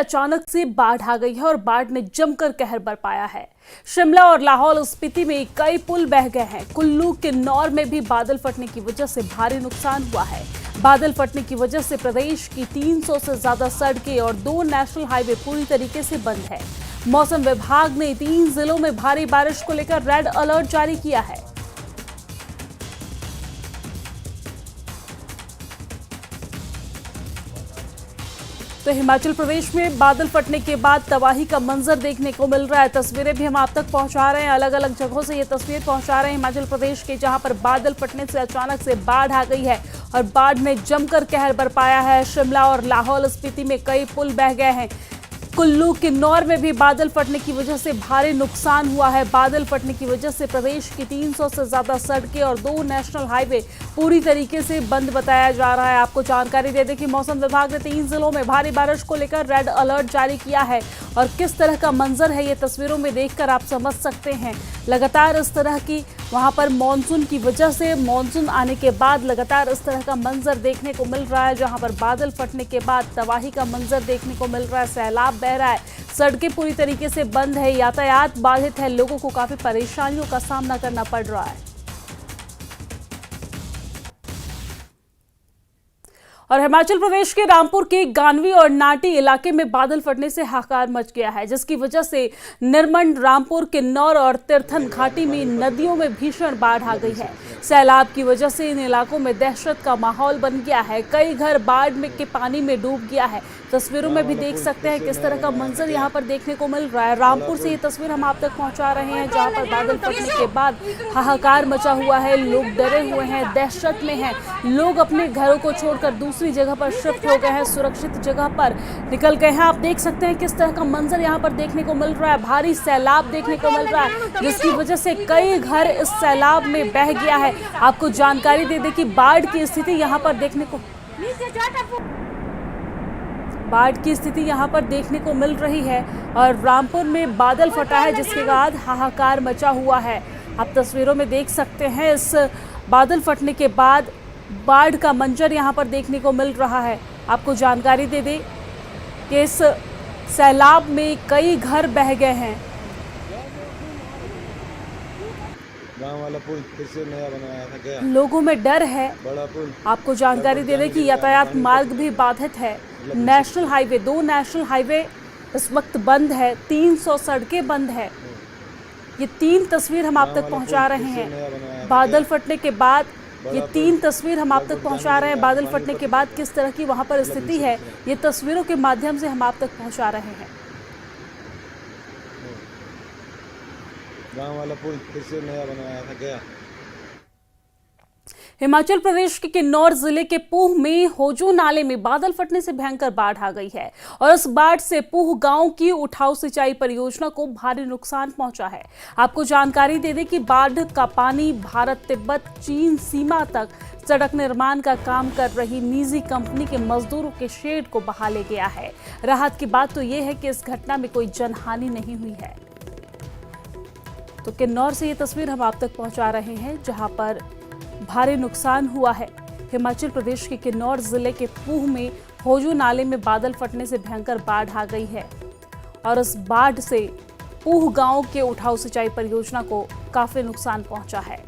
अचानक से बाढ़ आ गई है और बाढ़ ने जमकर कहर बरपाया है। शिमला और लाहौल स्पीति में कई पुल बह गए हैं। कुल्लू किन्नौर में भी बादल फटने की वजह से भारी नुकसान हुआ है। बादल फटने की वजह से प्रदेश की 300 से ज्यादा सड़कें और 2 नेशनल हाईवे पूरी तरीके से बंद है। मौसम विभाग ने 3 जिलों में भारी बारिश को लेकर रेड अलर्ट जारी किया है। तो हिमाचल प्रदेश में बादल फटने के बाद तबाही का मंजर देखने को मिल रहा है। तस्वीरें भी हम आप तक पहुंचा रहे हैं, अलग अलग जगहों से ये तस्वीर पहुंचा रहे हैं हिमाचल प्रदेश के, जहां पर बादल फटने से अचानक से बाढ़ आ गई है और बाढ़ ने जमकर कहर बरपाया है। शिमला और लाहौल स्पीति में कई पुल बह गए हैं। कुल्लू किन्नौर में भी बादल फटने की वजह से भारी नुकसान हुआ है। बादल फटने की वजह से प्रदेश की 300 से ज्यादा सड़कें और 2 नेशनल हाईवे पूरी तरीके से बंद बताया जा रहा है। आपको जानकारी दे दें कि मौसम विभाग ने 3 जिलों में भारी बारिश को लेकर रेड अलर्ट जारी किया है और किस तरह का मंजर है ये तस्वीरों में देखकर आप समझ सकते हैं। लगातार इस तरह की वहां पर मानसून की वजह से मानसून आने के बाद लगातार इस तरह का मंजर देखने को मिल रहा है, जहां पर बादल फटने के बाद तबाही का मंजर देखने को मिल रहा है। सैलाब बह रहा है, सड़कें पूरी तरीके से बंद है, यातायात बाधित है, लोगों को काफी परेशानियों का सामना करना पड़ रहा है। और हिमाचल प्रदेश के रामपुर के गानवी और नाटी इलाके में बादल फटने से हाहाकार मच गया है, जिसकी वजह से निरमंड, रामपुर, किन्नौर और तीर्थन घाटी में नदियों में भीषण बाढ़ आ गई है। सैलाब की वजह से इन इलाकों में दहशत का माहौल बन गया है। कई घर बाढ़ में के पानी में डूब गया है। तस्वीरों में भी देख सकते हैं किस तरह का मंजर यहाँ पर देखने को मिल रहा है। रामपुर से ये तस्वीर हम आप तक पहुँचा रहे हैं, जहाँ पर बादल फटने के बाद हाहाकार मचा हुआ है। लोग डरे हुए हैं, दहशत में हैं। लोग अपने घरों को छोड़कर दूसरी जगह पर शिफ्ट हो गए हैं, सुरक्षित जगह पर निकल गए हैं। आप देख सकते हैं किस तरह का मंजर यहाँ पर देखने को मिल रहा है। भारी सैलाब देखने को मिल रहा है, जिसकी वजह से कई घर इस सैलाब में बह गया है। आपको जानकारी दे दें कि बाढ़ की स्थिति यहाँ पर देखने को मिल रही है और रामपुर में बादल फटा है, जिसके बाद हाहाकार मचा हुआ है। आप तस्वीरों में देख सकते हैं इस बादल फटने के बाद बाढ़ का मंजर यहाँ पर देखने को मिल रहा है। आपको जानकारी दे दें कि इस सैलाब में कई घर बह गए हैं। गांव वाला पुल फिर से नया बनाया था क्या? लोगों में डर है। बड़ा पुल। आपको जानकारी दे दें कि यातायात मार्ग भी बाधित है। नेशनल हाईवे, 2 नेशनल हाईवे इस वक्त बंद है, 300 सड़कें बंद है। ये 3 तस्वीर हम आप तक पहुंचा रहे हैं। बादल फटने के बाद ये 3 तस्वीर हम आप तक पहुंचा रहे हैं। बादल फटने के बाद किस तरह की वहां पर स्थिति है, ये तस्वीरों के माध्यम से हम आप तक पहुंचा रहे हैं। गांव वाला पुल फिर से नया बनाया था क्या? हिमाचल प्रदेश के किन्नौर जिले के पूह में होजू नाले में बादल फटने से भयंकर बाढ़ आ गई है और इस बाढ़ से पूह गांव की उठाऊ सिंचाई परियोजना को भारी नुकसान पहुंचा है। आपको जानकारी दे दें कि बाढ़ का पानी भारत तिब्बत चीन सीमा तक सड़क निर्माण का काम कर रही निजी कंपनी के मजदूरों के शेड को बहा ले गया है। राहत की बात तो यह है कि इस घटना में कोई जनहानि नहीं हुई है। तो किन्नौर से ये तस्वीर हम आप तक पहुंचा रहे हैं, जहां पर भारी नुकसान हुआ है। हिमाचल प्रदेश के किन्नौर जिले के पूह में होजू नाले में बादल फटने से भयंकर बाढ़ आ गई है और इस बाढ़ से पूह गांव के उठाऊ सिंचाई परियोजना को काफी नुकसान पहुंचा है।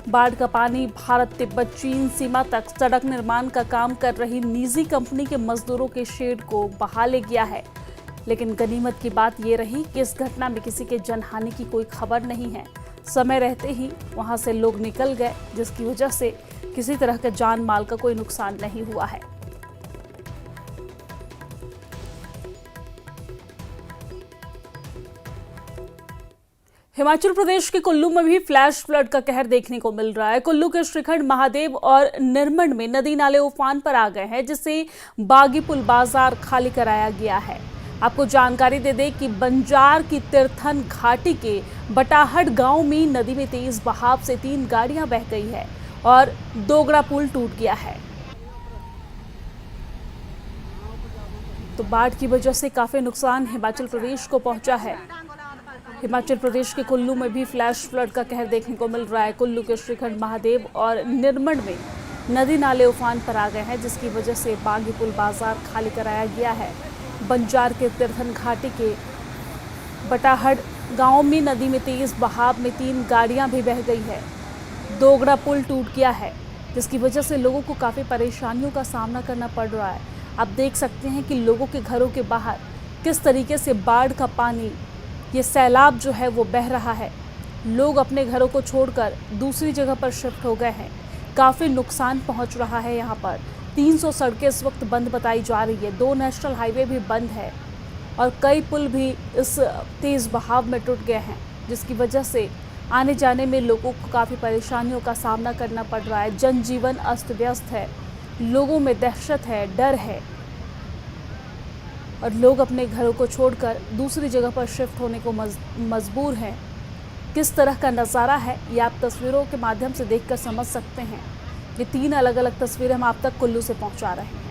बाढ़ का पानी भारत तिब्बत चीन सीमा तक सड़क निर्माण का काम कर रही निजी कंपनी के मजदूरों के शेड को बहा ले गया है। लेकिन गनीमत की बात यह रही कि इस घटना में किसी के जनहानि की कोई खबर नहीं है। समय रहते ही वहां से लोग निकल गए, जिसकी वजह से किसी तरह का जान माल का कोई नुकसान नहीं हुआ है। हिमाचल प्रदेश के कुल्लू में भी फ्लैश फ्लड का कहर देखने को मिल रहा है। कुल्लू के श्रीखंड, महादेव और निरमंड में नदी नाले उफान पर आ गए हैं, जिससे बागी पुल बाजार खाली कराया गया है। आपको जानकारी दे दें कि बंजार की तीर्थन घाटी के बटाहट गांव में नदी में तेज बहाव से 3 गाड़ियां बह गई है और दोगड़ा पुल टूट गया है। तो बाढ़ की वजह से काफी नुकसान हिमाचल प्रदेश को पहुंचा है। हिमाचल प्रदेश के कुल्लू में भी फ्लैश फ्लड का कहर देखने को मिल रहा है। कुल्लू के श्रीखंड, महादेव और निरमंड में नदी नाले उफान पर आ गए हैं, जिसकी वजह से बागी पुल बाजार खाली कराया गया है। बंजार के तीर्थन घाटी के बटाहड़ गांव में नदी में तेज बहाव में 3 गाड़ियां भी बह गई है। दोगड़ा पुल टूट गया है, जिसकी वजह से लोगों को काफ़ी परेशानियों का सामना करना पड़ रहा है। आप देख सकते हैं कि लोगों के घरों के बाहर किस तरीके से बाढ़ का पानी, ये सैलाब जो है वो बह रहा है। लोग अपने घरों को छोड़कर दूसरी जगह पर शिफ्ट हो गए हैं। काफ़ी नुकसान पहुंच रहा है। यहाँ पर 300 सड़कें इस वक्त बंद बताई जा रही है। 2 नेशनल हाईवे भी बंद है और कई पुल भी इस तेज़ बहाव में टूट गए हैं, जिसकी वजह से आने जाने में लोगों को काफ़ी परेशानियों का सामना करना पड़ रहा है। जनजीवन अस्त व्यस्त है, लोगों में दहशत है, डर है और लोग अपने घरों को छोड़कर दूसरी जगह पर शिफ्ट होने को मजबूर हैं। किस तरह का नज़ारा है ये आप तस्वीरों के माध्यम से देखकर समझ सकते हैं। ये 3 अलग अलग तस्वीरें हम आप तक कुल्लू से पहुंचा रहे हैं।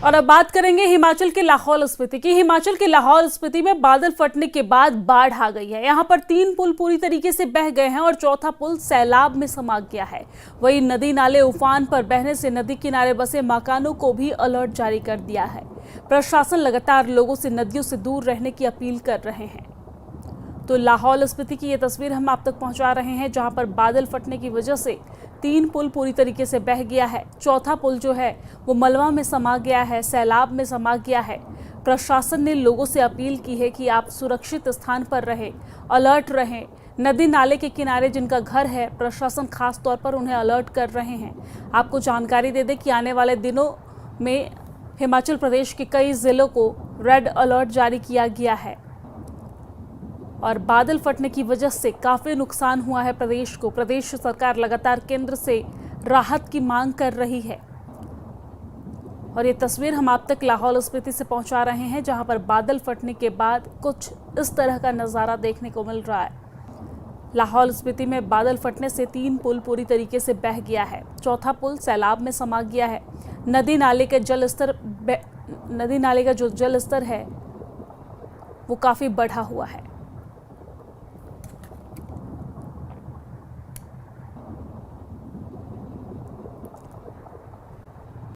और अब बात करेंगे हिमाचल के लाहौल स्पीति की। हिमाचल के लाहौल स्पीति में बादल फटने के बाद बाढ़ आ गई है। यहाँ पर 3 पुल पूरी तरीके से बह गए हैं और चौथा पुल सैलाब में समा गया है। वहीं नदी नाले उफान पर बहने से नदी किनारे बसे मकानों को भी अलर्ट जारी कर दिया है। प्रशासन लगातार लोगों से नदियों से दूर रहने की अपील कर रहे हैं। तो लाहौल स्पीति की ये तस्वीर हम आप तक पहुंचा रहे हैं, जहां पर बादल फटने की वजह से 3 पुल पूरी तरीके से बह गया है। चौथा पुल जो है वो मलबा में समा गया है, सैलाब में समा गया है। प्रशासन ने लोगों से अपील की है कि आप सुरक्षित स्थान पर रहें, अलर्ट रहें। नदी नाले के किनारे जिनका घर है, प्रशासन खास तौर पर उन्हें अलर्ट कर रहे हैं। आपको जानकारी दे दें कि आने वाले दिनों में हिमाचल प्रदेश के कई जिलों को रेड अलर्ट जारी किया गया है और बादल फटने की वजह से काफ़ी नुकसान हुआ है प्रदेश को। प्रदेश सरकार लगातार केंद्र से राहत की मांग कर रही है और ये तस्वीर हम आप तक लाहौल स्पीति से पहुंचा रहे हैं, जहां पर बादल फटने के बाद कुछ इस तरह का नज़ारा देखने को मिल रहा है। लाहौल स्पीति में बादल फटने से 3 पुल पूरी तरीके से बह गया है। चौथा पुल सैलाब में समा गया है। नदी नाले का जो जल स्तर है वो काफ़ी बढ़ा हुआ है।